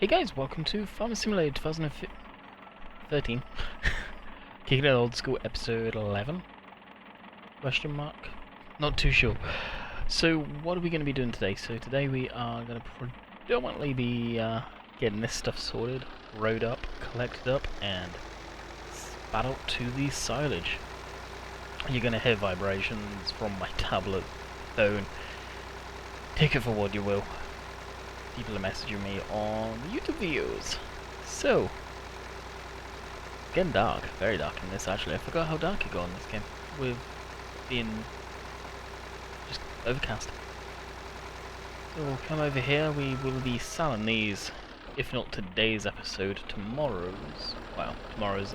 Hey guys, welcome to Farming Simulator 2013. Kicking it old school episode 11? Question mark? Not too sure. So what are we going to be doing today? So today we are going to predominantly be getting this stuff sorted, rowed up, collected up, and spat out to the silage. You're going to hear vibrations from my tablet, phone. Take it for what you will. People are messaging me on YouTube videos. So, getting dark, very dark in this actually. I forgot how dark it got in this game with being just overcast. So we'll come over here, we will be selling these, if not today's episode, tomorrow's. Well, tomorrow's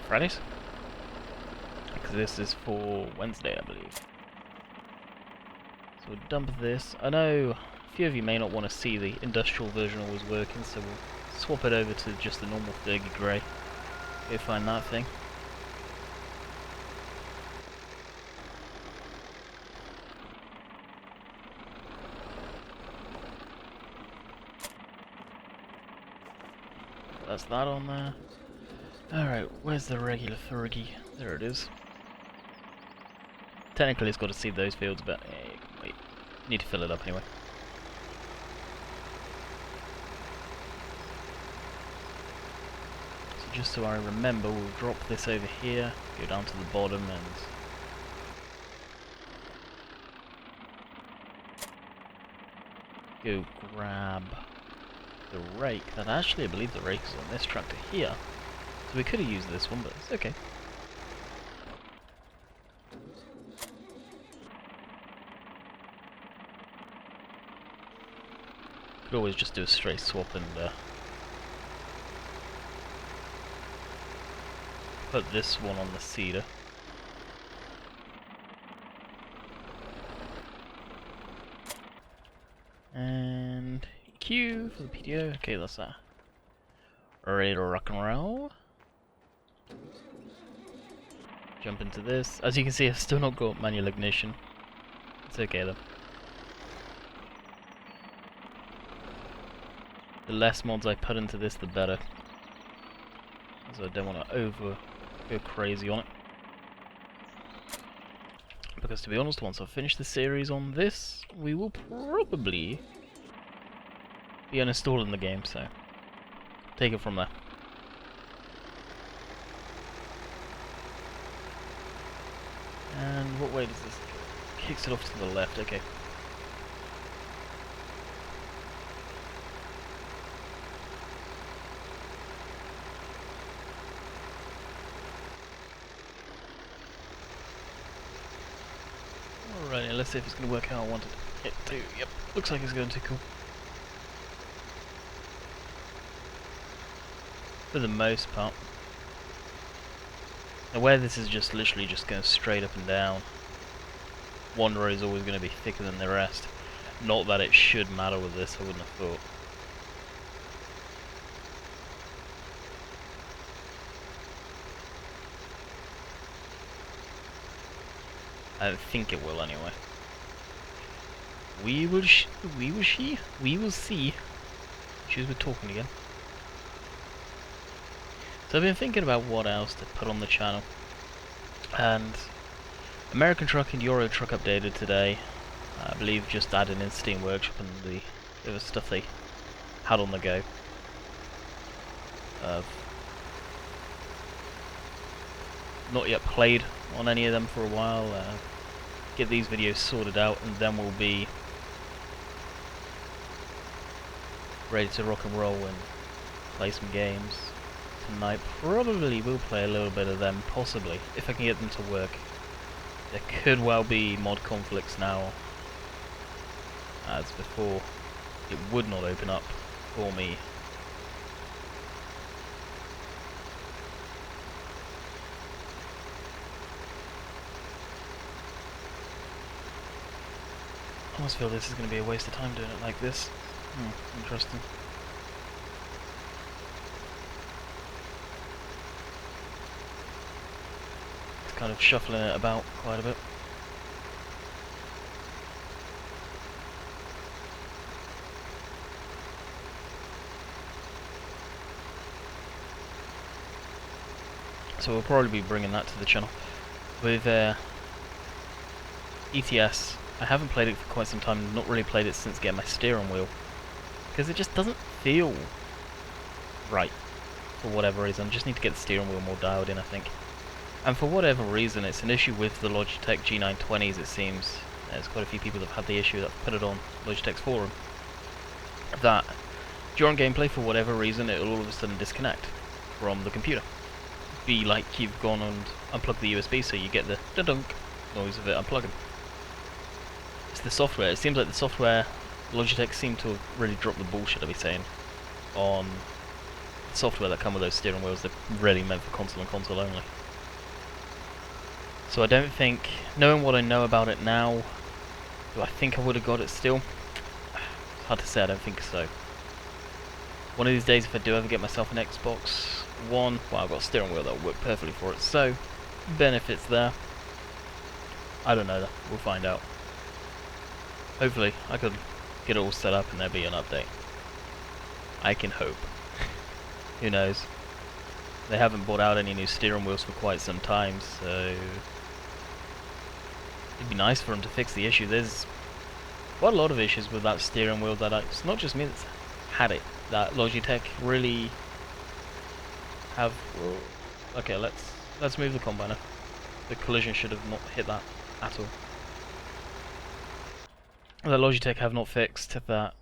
Fridays? Because this is for Wednesday, I believe. So we'll dump this. I know a few of you may not want to see the industrial version always working, so we'll swap it over to just the normal 30 grey. Go find that thing. That's that on there. Alright, where's the regular 30? There it is. Technically it's got to seed those fields, but wait, need to fill it up anyway. So just so I remember, we'll drop this over here, go down to the bottom and go grab the rake. That actually, I believe the rake is on this tractor here. So we could have used this one, but it's okay. Could always just do a straight swap and put this one on the seeder. And Q for the PTO. Okay, that's that. Ready to rock and roll. Jump into this. As you can see, I've still not got manual ignition. It's okay though. The less mods I put into this, the better. So I don't want to go crazy on it. Because to be honest, once I've finished the series on this, we will probably be uninstalling the game, so take it from there. And what way does this go? Kicks it off to the left, okay. Alright, let's see if it's going to work how I wanted it to. Yep, looks like it's going to. Cool. For the most part. Now where this is just literally just going straight up and down, one row is always going to be thicker than the rest. Not that it should matter with this, I wouldn't have thought. I don't think it will anyway. We will see. She's been talking again. So I've been thinking about what else to put on the channel. And American Truck and Euro Truck updated today. I believe just added in Steam Workshop and the other stuff they had on the go. Not yet played on any of them for a while. Get these videos sorted out and then we'll be ready to rock and roll and play some games. Tonight probably will play a little bit of them, possibly, if I can get them to work. There could well be mod conflicts now, as before it would not open up for me. I almost feel this is going to be a waste of time doing it like this. Interesting. Kind of shuffling it about quite a bit. so we'll probably be bringing that to the channel. With ETS, I haven't played it for quite some time, not really played it since getting my steering wheel, because it just doesn't feel right for whatever reason. I just need to get the steering wheel more dialed in, I think. And for whatever reason, it's an issue with the Logitech G920s, it seems. There's quite a few people that have had the issue that have put it on Logitech's forum, that during gameplay, for whatever reason, it'll all of a sudden disconnect from the computer. Be like you've gone and unplugged the USB, so you get the da-dunk noise of it unplugging. It's the software. It seems like the software, Logitech seem to have really dropped the bullshit, I'll be saying, on the software that come with those steering wheels. They're really meant for console and console only. So I don't think, knowing what I know about it now, do I think I would have got it still? It's hard to say, I don't think so. One of these days, if I do ever get myself an Xbox One, well, I've got a steering wheel that will work perfectly for it, so benefits there. I don't know though, we'll find out. Hopefully, I could get it all set up and there'll be an update. I can hope. Who knows? They haven't brought out any new steering wheels for quite some time, so it'd be nice for them to fix the issue. There's quite a lot of issues with that steering wheel that it's not just me that's had it. That Logitech really have. Okay, let's move the combiner. The collision should have not hit that at all. That Logitech have not fixed that.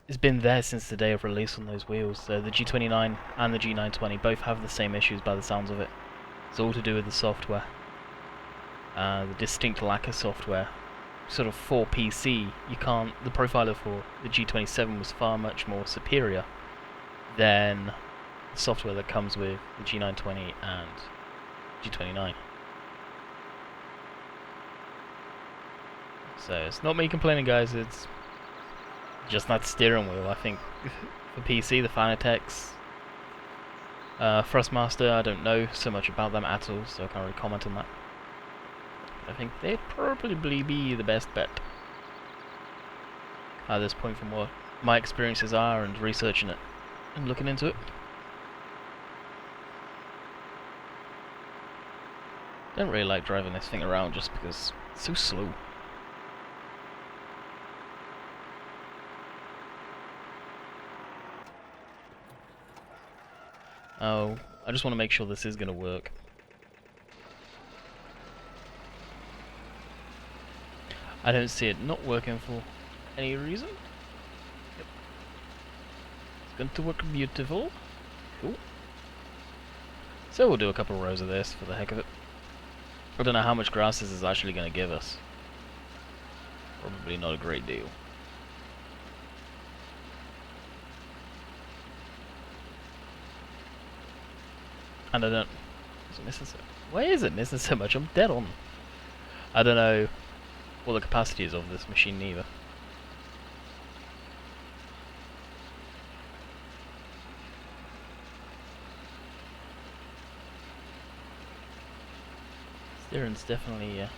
It's been there since the day of release on those wheels. So the G29 and the G920 both have the same issues by the sounds of it. It's all to do with the software. The distinct lack of software. Sort of for PC, you can't. The profiler for the G27 was far much more superior than the software that comes with the G920 and G29. So it's not me complaining, guys. It's just that steering wheel. I think for PC, the Fanatec's, Thrustmaster, I don't know so much about them at all, so I can't really comment on that. I think they'd probably be the best bet at this point from what my experiences are and researching it and looking into it. Don't really like driving this thing around just because it's so slow. Oh, I just want to make sure this is going to work. I don't see it not working for any reason. Yep. It's going to work beautiful. Cool. So we'll do a couple of rows of this for the heck of it. I don't know how much grass this is actually going to give us. Probably not a great deal. And I don't... Is it missing so... Why is it missing so much? I'm dead on. I don't know what the capacity is of this machine either. Steering's definitely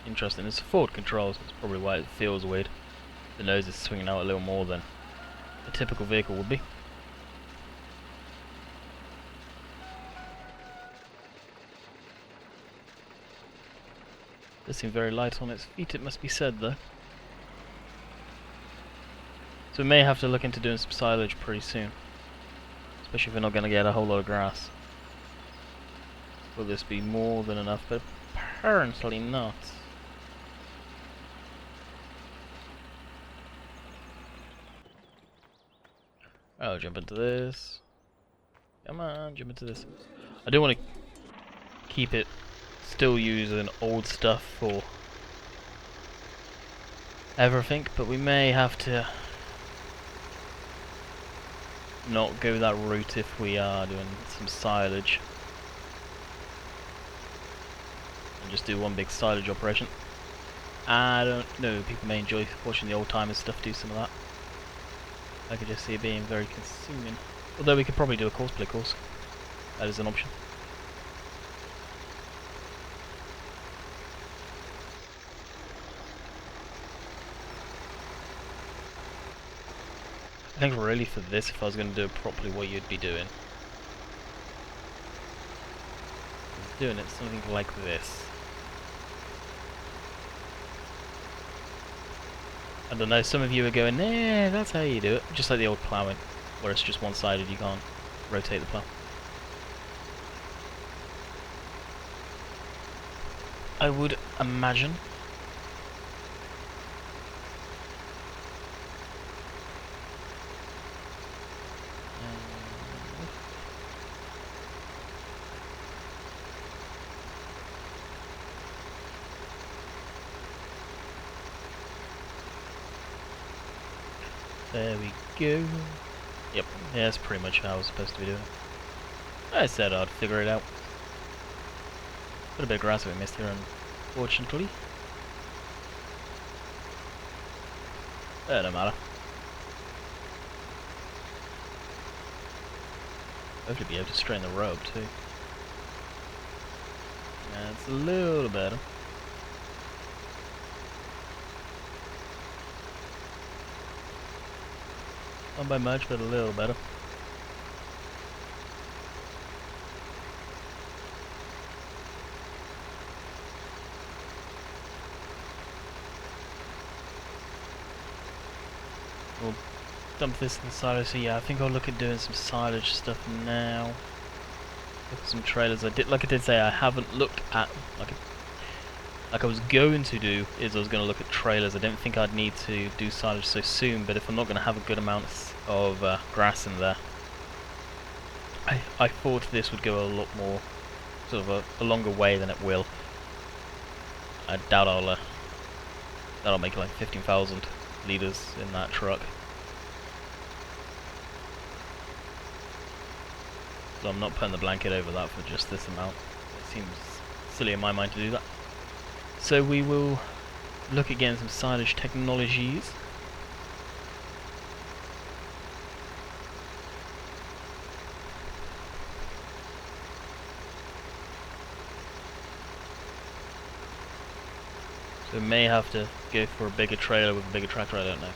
interesting. It's forward control, so it's probably why it feels weird. The nose is swinging out a little more than a typical vehicle would be. Does seem very light on its feet, it must be said though. So we may have to look into doing some silage pretty soon. Especially if we're not going to get a whole lot of grass. Will this be more than enough? But apparently not. I'll jump into this. Come on, jump into this. I do want to keep it still using old stuff for everything, but we may have to not go that route if we are doing some silage. And just do one big silage operation. I don't know, people may enjoy watching the old timers stuff do some of that. I could just see it being very consuming. Although we could probably do a cosplay course. That is an option. I think really for this, if I was going to do it properly, what you'd be doing doing it something like this. I don't know, some of you are going, nah, that's how you do it. Just like the old ploughing, where it's just one-sided, you can't rotate the plough. I would imagine. There we go. Yep, yeah, that's pretty much how I was supposed to be doing it. I said I'd figure it out. Got a bit of grass that we missed here, unfortunately. That don't matter. Hopefully be able to straighten the rope too. That's a little better. Not by much, but a little better. We'll dump this in the silo, so yeah, I think I'll look at doing some silage stuff now. Look at some trailers. Like I did say, I haven't looked at, like I was going to do, is I was going to look at trailers. I don't think I'd need to do silage so soon, but if I'm not going to have a good amount of grass in there, I thought this would go a lot more, sort of a longer way than it will. I doubt that'll make like 15,000 litres in that truck. So I'm not putting the blanket over that for just this amount. It seems silly in my mind to do that. So we will look at getting some silage technologies. So we may have to go for a bigger trailer with a bigger tractor, I don't know.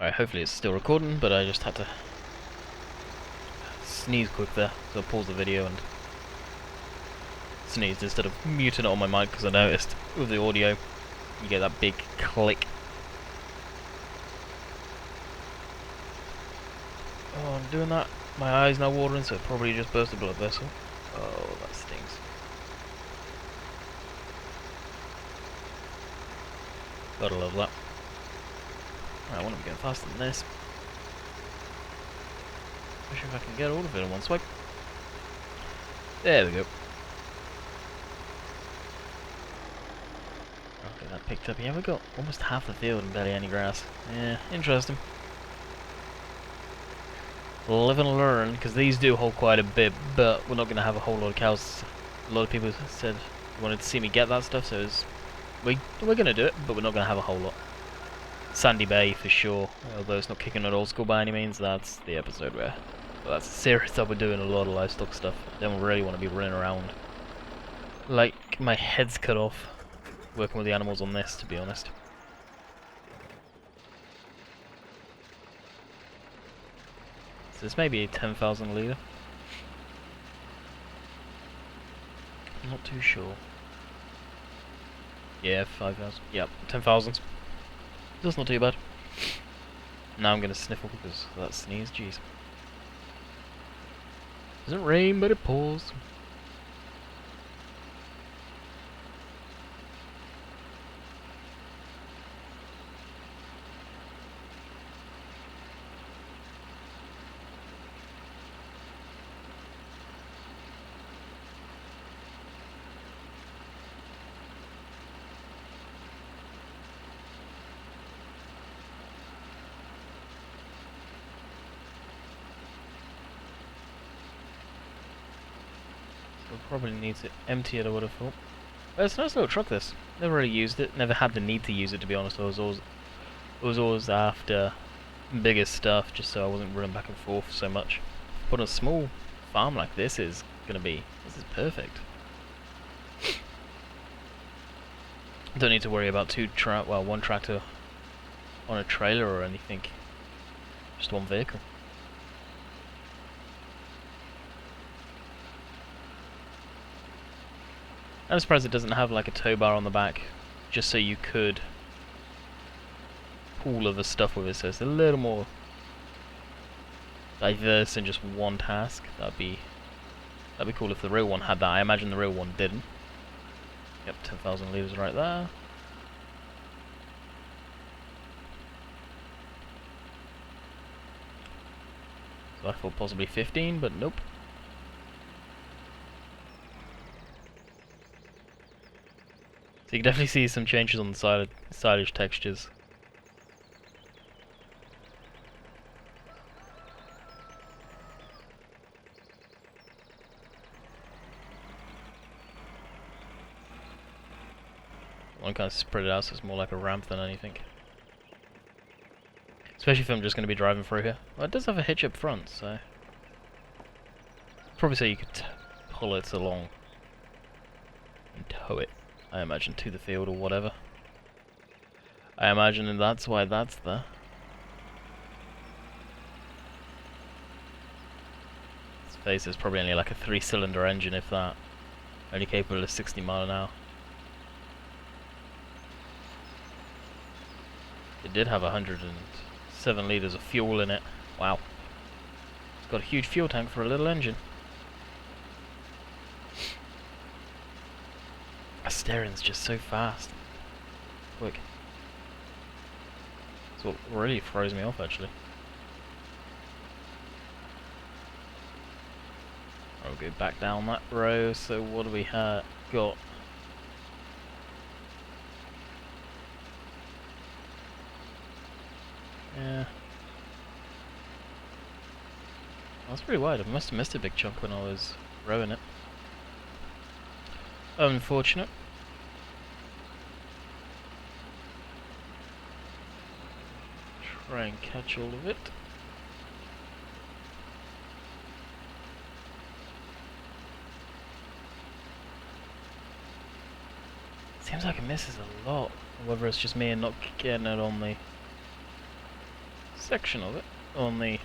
Alright, hopefully it's still recording, but I just had to sneeze quick there, so I'll pause the video and sneezed instead of muting it on my mic, because I noticed with the audio you get that big click. Oh, I'm doing that. My eye's now watering, so it probably just burst a blood vessel. Oh, that stings. Gotta love that. I want to be going faster than this. Wish if I can get all of it in one swipe. There we go. I'll get that picked up. Yeah, we've got almost half the field and barely any grass. Yeah, interesting. Live and learn, because these do hold quite a bit, but we're not going to have a whole lot of cows. A lot of people said they wanted to see me get that stuff, so we're going to do it, but we're not going to have a whole lot. Sandy Bay for sure, although it's not kicking at old school by any means. That's the episode where, well, that's a series that we're doing a lot of livestock stuff. Don't really want to be running around like my head's cut off working with the animals on this, to be honest. So this may be a 10,000 litre. I'm not too sure. Yeah, 5,000. Yep, 10,000. That's not too bad. Now I'm going to sniffle because of that sneeze, jeez. Doesn't rain, but it pours. Probably needs it emptied, I would have thought. But it's a nice little truck, this. Never really used it, never had the need to use it, to be honest. I was always after bigger stuff, just so I wasn't running back and forth so much. But a small farm like this is perfect. Don't need to worry about one tractor on a trailer or anything. Just one vehicle. I'm surprised it doesn't have like a tow bar on the back, just so you could pull other stuff with it, so it's a little more diverse than just one task. That'd be cool if the real one had that. I imagine the real one didn't. Yep, 10,000 litres right there. So I thought possibly 15, but nope. So you can definitely see some changes on the silage textures. One kind of spread it out so it's more like a ramp than anything. Especially if I'm just going to be driving through here. Well, it does have a hitch up front, so... Probably so you could pull it along and tow it, I imagine, to the field or whatever. I imagine that's why that's there. Let's face it, it's probably only like a 3-cylinder engine, if that. Only capable of 60 mile an hour. It did have 107 litres of fuel in it. Wow. It's got a huge fuel tank for a little engine. The steering's just so fast. Quick. That's what really throws me off, actually. I'll go back down that row. So what do we got? Yeah. That's pretty wide. I must have missed a big chunk when I was rowing it. Unfortunate. Try and catch all of it. Seems like it misses a lot. Whether it's just me and not getting it on the section of it. On the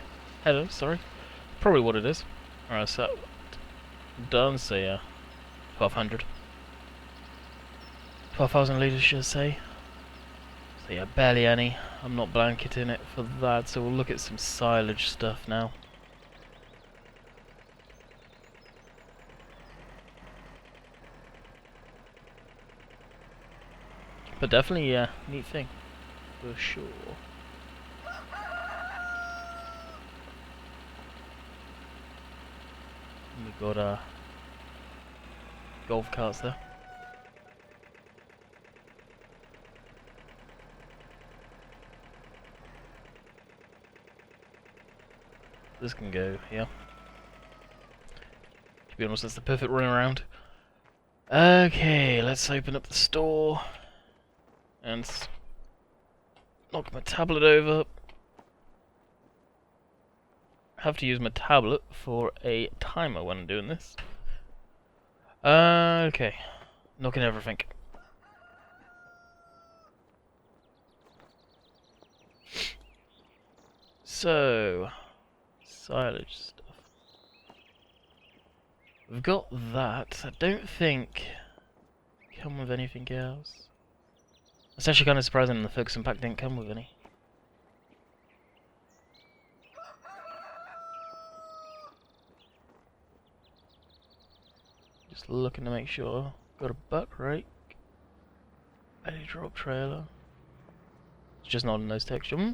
header, sorry. Probably what it is. Alright, so done, so yeah. 1200. 12,000 litres, should I say. So yeah, barely any. I'm not blanketing it for that, so we'll look at some silage stuff now. But definitely, yeah, neat thing. For sure. We got golf carts there. This can go here. To be honest, that's the perfect run around. Okay, let's open up the store and knock my tablet over. Have to use my tablet for a timer when I'm doing this. Okay, knocking everything. So, silage stuff. We've got that. I don't think come with anything else. It's actually kind of surprising the Ferguson pack didn't come with any. Just looking to make sure. Got a buck rake. A drop trailer. It's just not in those texture.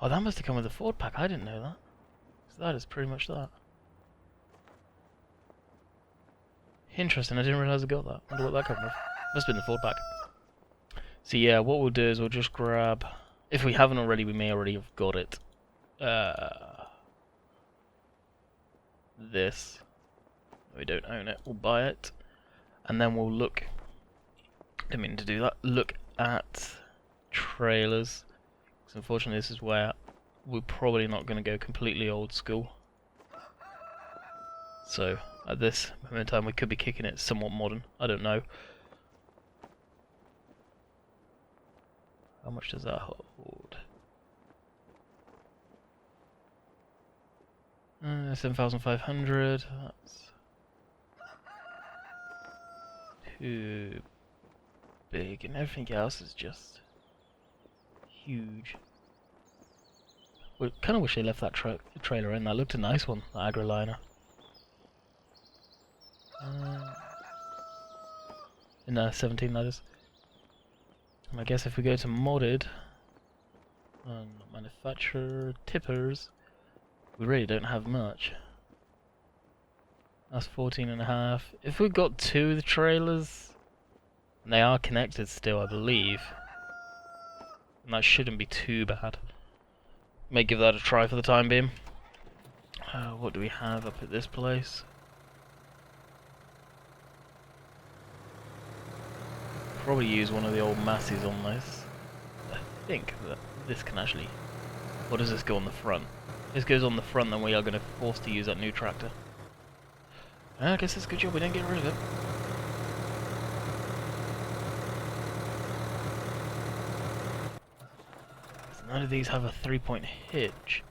Oh, that must have come with a Ford pack. I didn't know that. So that is pretty much that. Interesting. I didn't realise I got that. Wonder what that comes with. Must have been the Ford pack. So yeah, what we'll do is we'll just grab. If we haven't already, we may already have got it. This. We don't own it. We'll buy it, and then we'll look. Didn't mean to do that. Look at trailers. Because unfortunately, this is where we're probably not going to go completely old school. So at this moment in time, we could be kicking it somewhat modern. I don't know. How much does that hold? 7,500. That's too big, and everything else is just huge. We kind of wish they left that trailer in. That looked a nice one, the agroliner. In 17, that is. And I guess if we go to modded, manufacturer, tippers, we really don't have much. That's 14.5. If we got 2 of the trailers, and they are connected still, I believe, and that shouldn't be too bad. May give that a try for the time being. What do we have up at this place? Probably use one of the old Masseys on this. I think that this can actually... Or does this go on the front? If this goes on the front, then we are going to be forced to use that new tractor. I guess it's a good job we didn't get rid of it. None of these have a 3-point hitch.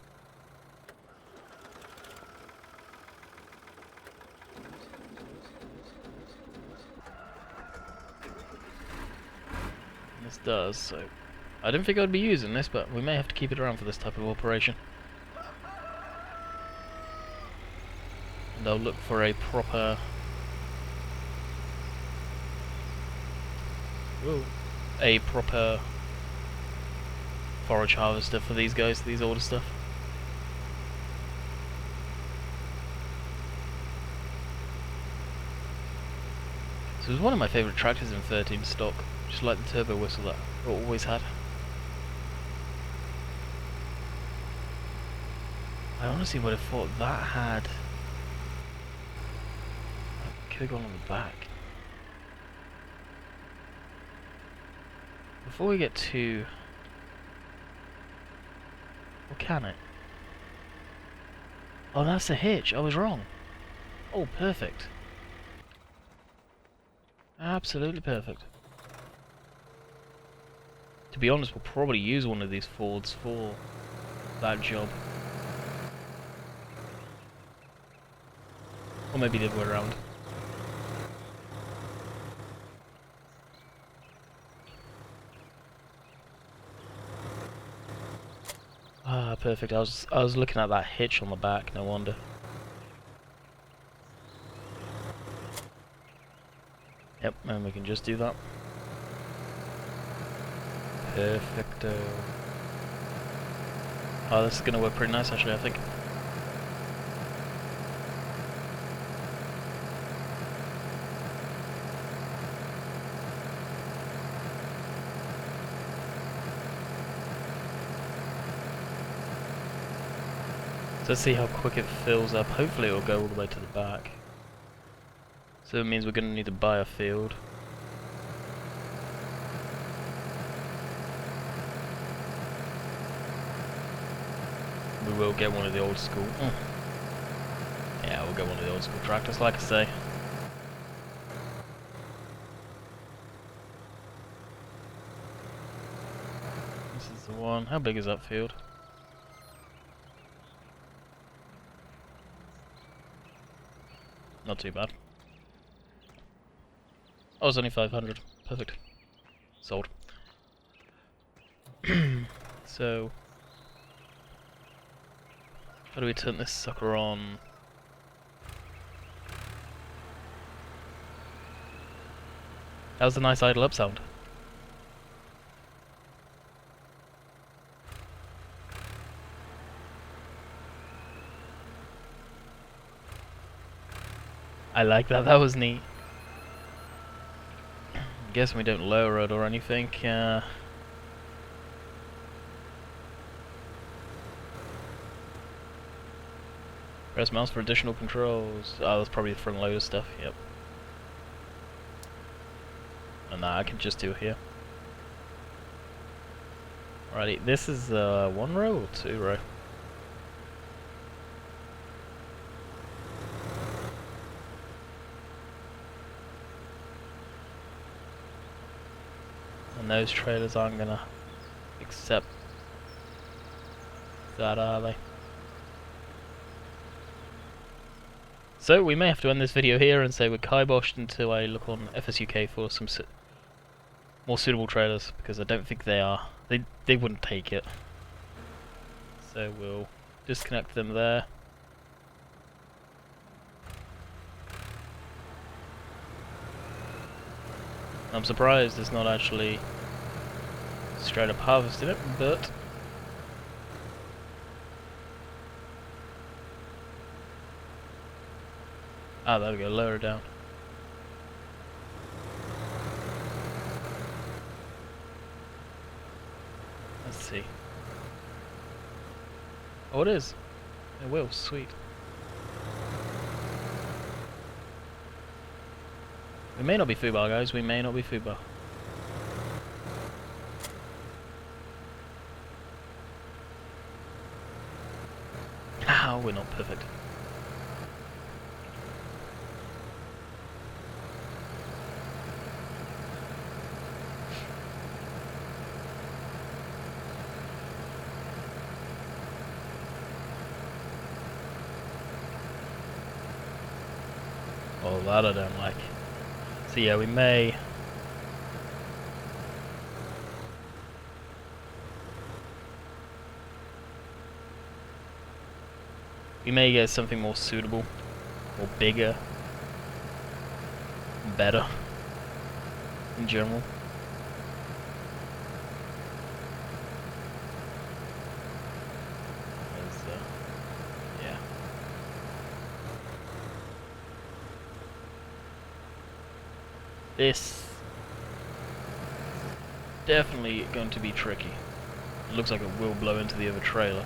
This does, so I didn't think I'd be using this, but we may have to keep it around for this type of operation. And I'll look for a proper... forage harvester for these guys, these older stuff. So it was one of my favourite tractors in 13 stock, just like the turbo whistle that I always had. I honestly would have thought that had... I could have gone on the back. Before we get to... Or can it? Oh, that's a hitch. I was wrong. Oh, perfect. Absolutely perfect. To be honest, we'll probably use one of these Fords for that job. Or maybe the other way around. Ah, perfect. I was looking at that hitch on the back, no wonder. Yep, and we can just do that. Perfecto. Oh, this is gonna work pretty nice actually, I think. So let's see how quick it fills up. Hopefully it will go all the way to the back. So it means we're going to need to buy a field. We will get one of the old school. Yeah, we'll get one of the old school tractors, like I say. This is the one. How big is that field? Not too bad. Oh, it's only 500. Perfect. Sold. So, how do we turn this sucker on? How's the nice idle up sound? I like that, that was neat. I'm guessing we don't lower it or anything. Press mouse for additional controls. Oh, that's probably the front loader stuff, yep. And that I can just do here. Alrighty, this is 1 row or 2 row? And those trailers aren't gonna accept that, are they? So we may have to end this video here and say we're kiboshed until I look on FSUK for some more suitable trailers, because I don't think they are. They wouldn't take it. So we'll disconnect them there. I'm surprised it's not actually straight up harvested it, but ah, there we go, lower it down. Let's see. Oh, it is. It will, sweet. We may not be foobar, guys, we may not be foobar. Ah, we're not perfect. Oh, that I don't like. So yeah, we may... get something more suitable, or bigger, better, in general. Yeah. This definitely going to be tricky. It looks like it will blow into the other trailer.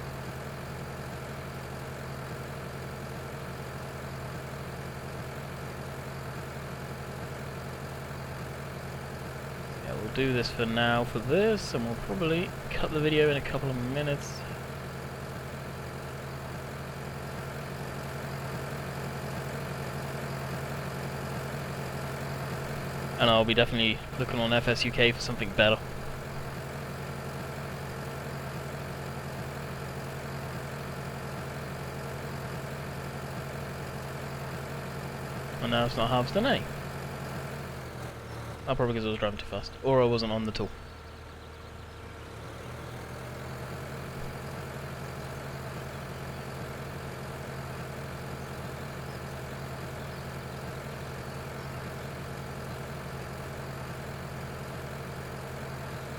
Yeah, we'll do this for now for this, and we'll probably cut the video in a couple of minutes. And I'll be definitely looking on FSUK for something better. And now it's not harvesting any. Oh, probably because I was driving too fast. Or I wasn't on the tool.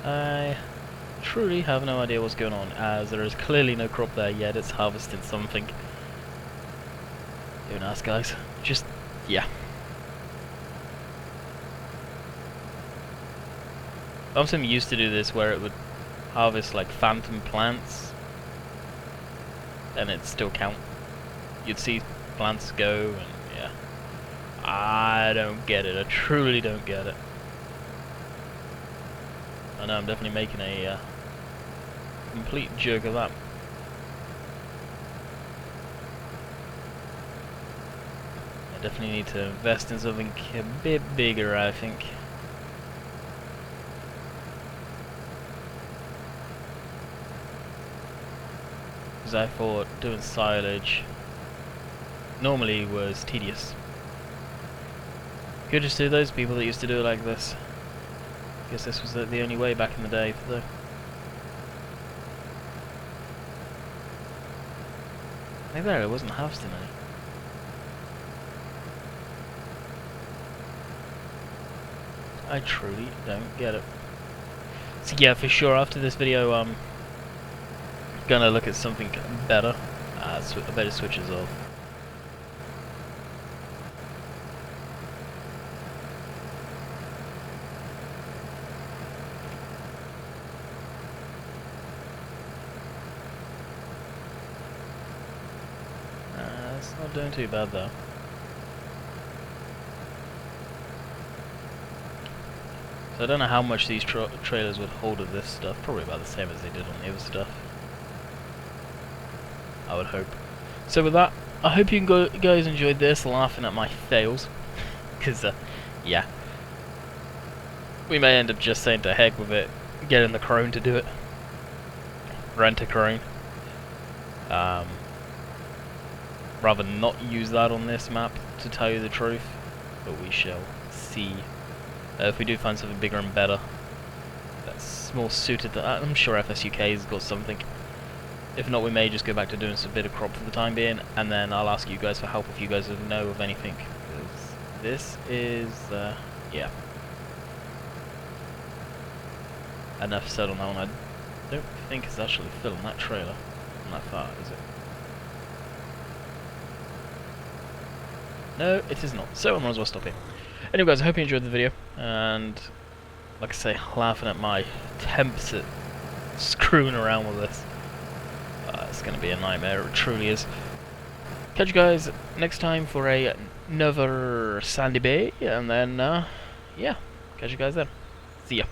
I truly have no idea what's going on, as there is clearly no crop there yet. It's harvesting something. Don't ask, guys. Just, yeah. Thompson used to do this where it would harvest like phantom plants, and it'd still count. You'd see plants go, and yeah. I don't get it. I truly don't get it. I know I'm definitely making a complete jerk of that. I definitely need to invest in something a bit bigger, I think. Because I thought doing silage normally was tedious. Kudos to those people that used to do it like this. Guess this was the only way back in the day for the... Maybe there it wasn't harvesting any. I truly don't get it. So yeah, for sure after this video I'm gonna look at something better. I better switches off. It's not doing too bad though. So I don't know how much these trailers would hold of this stuff. Probably about the same as they did on the other stuff, I would hope. So with that, I hope you guys enjoyed this, laughing at my fails. Because, yeah. We may end up just saying to heck with it, getting the crone to do it. rent a crane. Rather not use that on this map, to tell you the truth, but we shall see. If we do find something bigger and better that's more suited to that, I'm sure FSUK has got something. If not, we may just go back to doing some bit of crop for the time being, and then I'll ask you guys for help if you guys know of anything. Because this is, yeah. Enough said on that one. I don't think it's actually filling that trailer from that far, is it? No, it is not. So I might as well stop here. Anyway guys, I hope you enjoyed the video, and like I say, laughing at my attempts at screwing around with this. It's going to be a nightmare, it truly is. Catch you guys next time for another Sandy Bay, and then, yeah, catch you guys then. See ya.